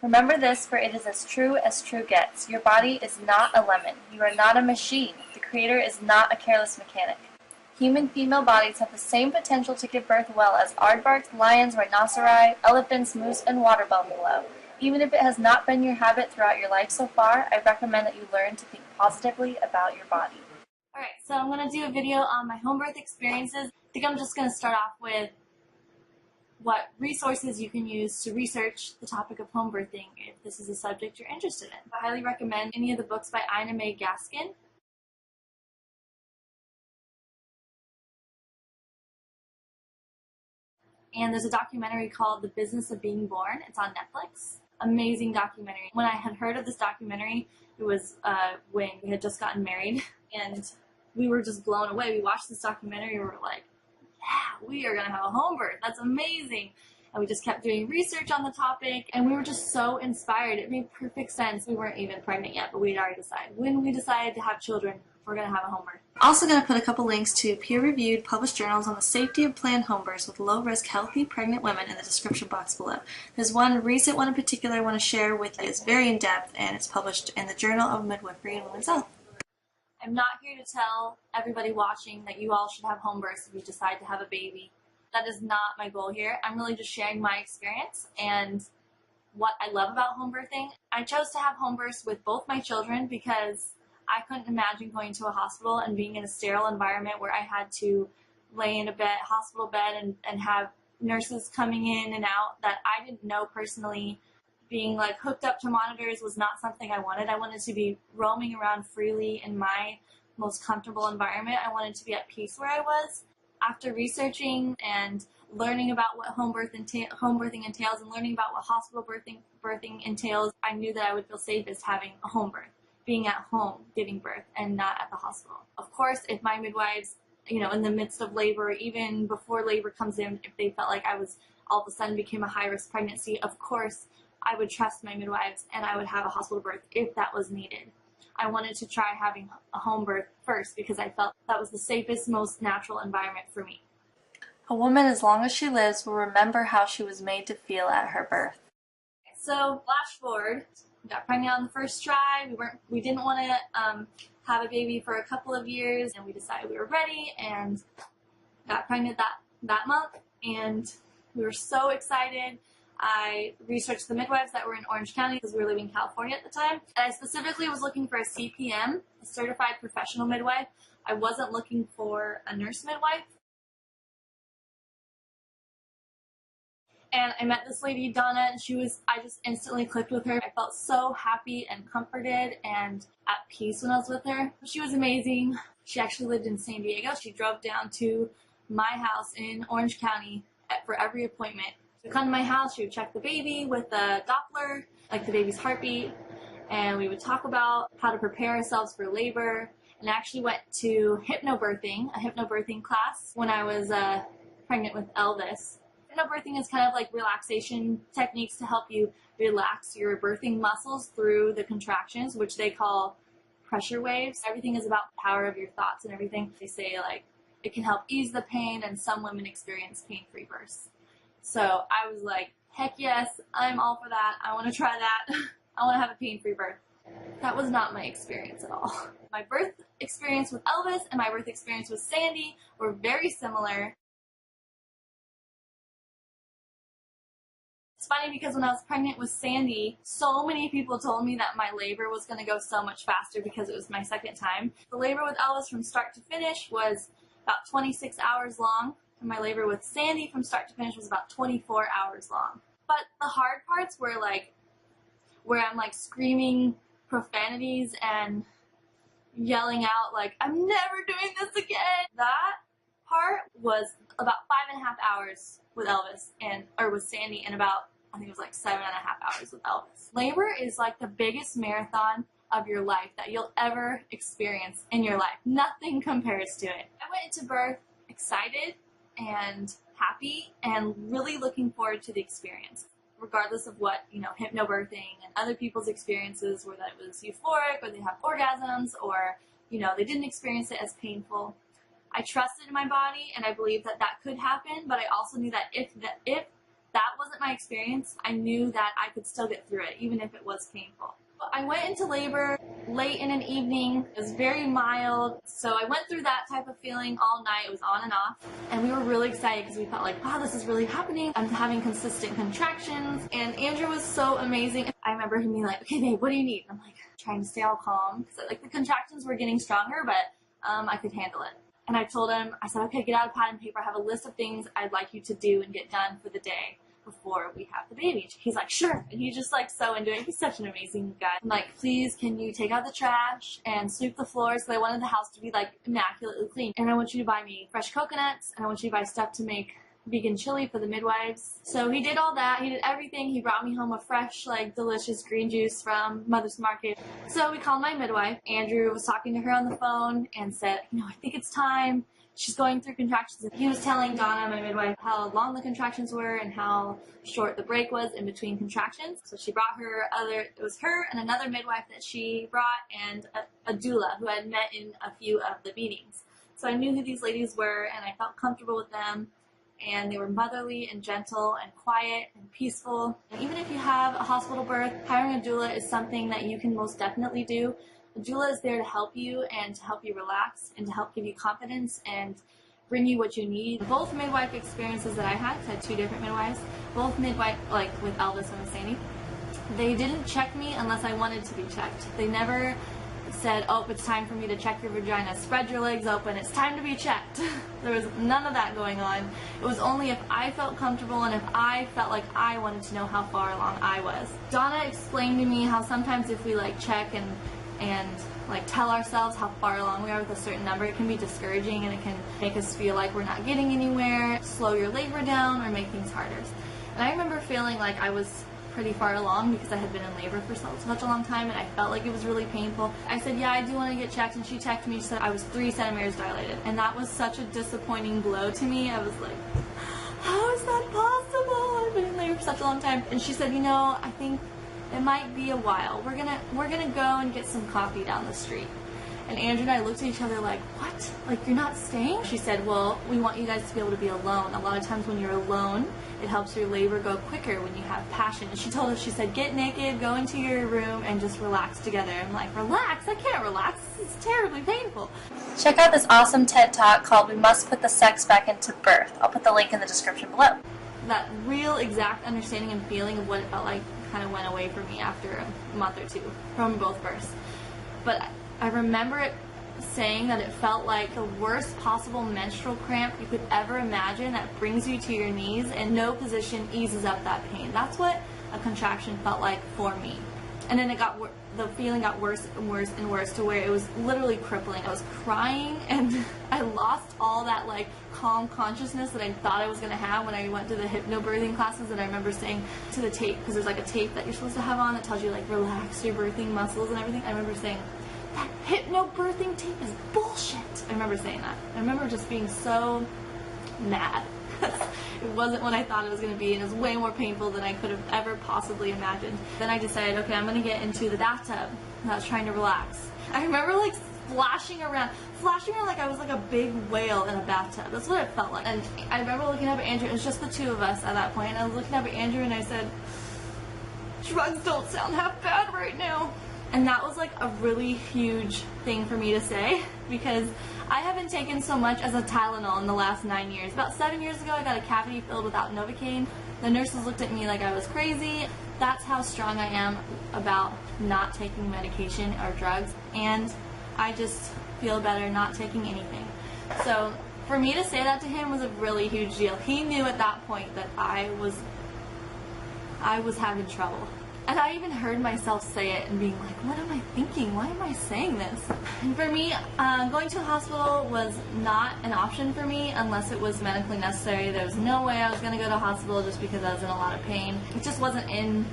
Remember this, for it is as true gets. Your body is not a lemon. You are not a machine. The Creator is not a careless mechanic. Human female bodies have the same potential to give birth well as aardvarks, lions, rhinoceri, elephants, moose, and water buffalo. Even if it has not been your habit throughout your life so far, I recommend that you learn to think positively about your body. Alright, so I'm going to do a video on my home birth experiences. I think I'm just going to start off with what resources you can use to research the topic of home birthing if this is a subject you're interested in. I highly recommend any of the books by Ina May Gaskin. And there's a documentary called The Business of Being Born. It's on Netflix. Amazing documentary. When I had heard of this documentary, it was when we had just gotten married, and we were just blown away. We watched this documentary and we were like, yeah, we are going to have a home birth. That's amazing. And we just kept doing research on the topic, and we were just so inspired. It made perfect sense. We weren't even pregnant yet, but we had already decided. When we decided to have children, we're going to have a home birth. Also going to put a couple links to peer-reviewed published journals on the safety of planned home births with low-risk healthy pregnant women in the description box below. There's one recent one in particular I want to share with you. It's very in-depth, and it's published in the Journal of Midwifery and Women's Health. I'm not here to tell everybody watching that you all should have home births if you decide to have a baby. That is not my goal here. I'm really just sharing my experience and what I love about home birthing. I chose to have home births with both my children because I couldn't imagine going to a hospital and being in a sterile environment where I had to lay in a bed, hospital bed, and have nurses coming in and out that I didn't know personally. Being like hooked up to monitors was not something I wanted. I wanted to be roaming around freely in my most comfortable environment. I wanted to be at peace where I was. After researching and learning about what home birthing entails and learning about what hospital birthing entails, I knew that I would feel safest having a home birth, being at home giving birth and not at the hospital. Of course, if my midwives, in the midst of labor, even before labor comes in, if they felt like I was all of a sudden became a high-risk pregnancy, of course, I would trust my midwives and I would have a hospital birth if that was needed. I wanted to try having a home birth first because I felt that was the safest, most natural environment for me. A woman, as long as she lives, will remember how she was made to feel at her birth. So, flash forward, we got pregnant on the first try. We didn't want to have a baby for a couple of years, and we decided we were ready and got pregnant that month, and we were so excited. I researched the midwives that were in Orange County because we were living in California at the time. And I specifically was looking for a CPM, a certified professional midwife. I wasn't looking for a nurse midwife. And I met this lady, Donna, and I just instantly clicked with her. I felt so happy and comforted and at peace when I was with her. She was amazing. She actually lived in San Diego. She drove down to my house in Orange County for every appointment. She would come to my house, she would check the baby with a Doppler, like the baby's heartbeat, and we would talk about how to prepare ourselves for labor, and I actually went to a hypnobirthing class when I was pregnant with Elvis. Hypnobirthing is kind of like relaxation techniques to help you relax your birthing muscles through the contractions, which they call pressure waves. Everything is about the power of your thoughts and everything. They say like it can help ease the pain, and some women experience pain-free births. So I was like, heck yes, I'm all for that. I want to try that. I want to have a pain-free birth. That was not my experience at all. My birth experience with Elvis and my birth experience with Sandy were very similar. It's funny because when I was pregnant with Sandy, so many people told me that my labor was going to go so much faster because it was my second time. The labor with Elvis from start to finish was about 26 hours long. And my labor with Sandy from start to finish was about 24 hours long. But the hard parts were like where I'm like screaming profanities and yelling out like, I'm never doing this again. That part was about 5.5 hours with Elvis or with Sandy, and about, I think it was like 7.5 hours with Elvis. Labor is like the biggest marathon of your life that you'll ever experience in your life. Nothing compares to it. I went into birth excited and happy and really looking forward to the experience, regardless of what, hypnobirthing and other people's experiences, whether it was euphoric or they have orgasms or, they didn't experience it as painful. I trusted in my body and I believed that that could happen, but I also knew that if that wasn't my experience, I knew that I could still get through it, even if it was painful. I went into labor late in an evening. It was very mild, so I went through that type of feeling all night. It was on and off, and we were really excited because we felt like, wow, this is really happening. I'm having consistent contractions, and Andrew was so amazing. I remember him being like, okay, babe, what do you need? I'm like, trying to stay all calm, because like the contractions were getting stronger, but I could handle it. And I told him, I said, okay, get out a pad and paper. I have a list of things I'd like you to do and get done for the day before we have the baby. He's like, sure. And he's just like so into it. He's such an amazing guy. I'm like, please, can you take out the trash and sweep the floors? So I wanted the house to be like immaculately clean. And I want you to buy me fresh coconuts, and I want you to buy stuff to make vegan chili for the midwives. So he did all that. He did everything. He brought me home a fresh, like, delicious green juice from Mother's Market. So we called my midwife. Andrew was talking to her on the phone and said, you know, I think it's time. She's going through contractions. He was telling Donna, my midwife, how long the contractions were and how short the break was in between contractions. So she brought it was her and another midwife that she brought, and a doula who I'd met in a few of the meetings. So I knew who these ladies were, and I felt comfortable with them. And they were motherly and gentle and quiet and peaceful. And even if you have a hospital birth, hiring a doula is something that you can most definitely do. A doula is there to help you and to help you relax and to help give you confidence and bring you what you need. Both midwife experiences that I had two different midwives, both midwife, like with Elvis and with Sandy, they didn't check me unless I wanted to be checked. They never said, oh, it's time for me to check your vagina. Spread your legs open. It's time to be checked. There was none of that going on. It was only if I felt comfortable and if I felt like I wanted to know how far along I was. Donna explained to me how sometimes if we like check and like tell ourselves how far along we are with a certain number, it can be discouraging and it can make us feel like we're not getting anywhere, slow your labor down, or make things harder. And I remember feeling like I was pretty far along because I had been in labor for such a long time, and I felt like it was really painful. I said, yeah, I do want to get checked, and she checked me. She said I was 3 centimeters dilated, and that was such a disappointing blow to me. I was like, how is that possible? I've been in labor for such a long time. And she said, you know, I think it might be a while. We're gonna go and get some coffee down the street. And Andrew and I looked at each other like, what? Like, you're not staying? She said, well, we want you guys to be able to be alone. A lot of times when you're alone, it helps your labor go quicker when you have passion. And she told us, she said, get naked, go into your room, and just relax together. I'm like, relax? I can't relax. This is terribly painful. Check out this awesome TED Talk called We Must Put the Sex Back into Birth. I'll put the link in the description below. That real exact understanding and feeling of what it felt like kind of went away from me after a month or two from both births. But I remember it saying that it felt like the worst possible menstrual cramp you could ever imagine that brings you to your knees, and no position eases up that pain. That's what a contraction felt like for me. And then the feeling got worse and worse and worse to where it was literally crippling. I was crying, and I lost all that like calm consciousness that I thought I was going to have when I went to the hypnobirthing classes. And I remember saying to the tape, because there's like a tape that you're supposed to have on that tells you like relax your birthing muscles and everything. I remember saying, that hypnobirthing tape is bullshit. I remember saying that. I remember just being so mad. It wasn't what I thought it was going to be, and it was way more painful than I could have ever possibly imagined. Then I decided, okay, I'm going to get into the bathtub, and I was trying to relax. I remember like flashing around like I was like a big whale in a bathtub. That's what it felt like. And I remember looking up at Andrew. It was just the two of us at that point, and I was looking up at Andrew and I said, drugs don't sound half bad right now. And that was like a really huge thing for me to say, because I haven't taken so much as a Tylenol in the last 9 years. About 7 years ago, I got a cavity filled without Novocaine. The nurses looked at me like I was crazy. That's how strong I am about not taking medication or drugs, and I just feel better not taking anything. So for me to say that to him was a really huge deal. He knew at that point that I was having trouble. And I even heard myself say it and being like, what am I thinking? Why am I saying this? And for me, going to a hospital was not an option for me unless it was medically necessary. There was no way I was going to go to a hospital just because I was in a lot of pain. It just wasn't in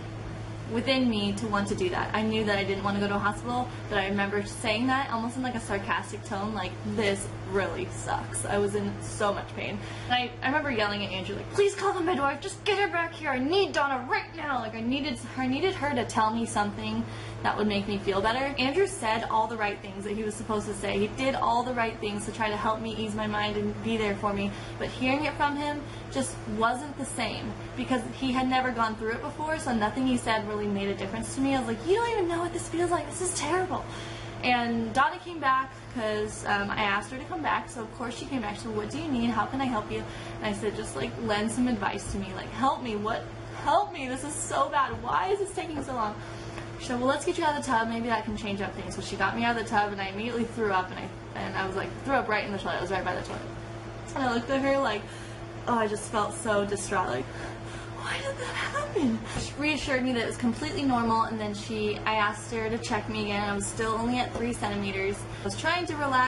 within me to want to do that. I knew that I didn't want to go to a hospital, but I remember saying that almost in like a sarcastic tone, like, this really sucks. I was in so much pain. And I remember yelling at Andrew, like, please call the midwife, just get her back here, I need Donna right now. Like, I needed her to tell me something that would make me feel better. Andrew said all the right things that he was supposed to say. He did all the right things to try to help me ease my mind and be there for me, but hearing it from him just wasn't the same because he had never gone through it before, so nothing he said really made a difference to me. I was like, you don't even know what this feels like. This is terrible. And Donna came back because I asked her to come back, so of course she came back. She said, what do you need? How can I help you? And I said, just like lend some advice to me. Like, help me. Help me. This is so bad. Why is this taking so long? She said, well, let's get you out of the tub. Maybe that can change up things. So she got me out of the tub, and I immediately threw up, and I was like, threw up right in the toilet. I was right by the toilet. And I looked at her like, oh, I just felt so distraught. Like, why did that happen? She reassured me that it was completely normal, and then I asked her to check me again. I was still only at 3 centimeters. I was trying to relax.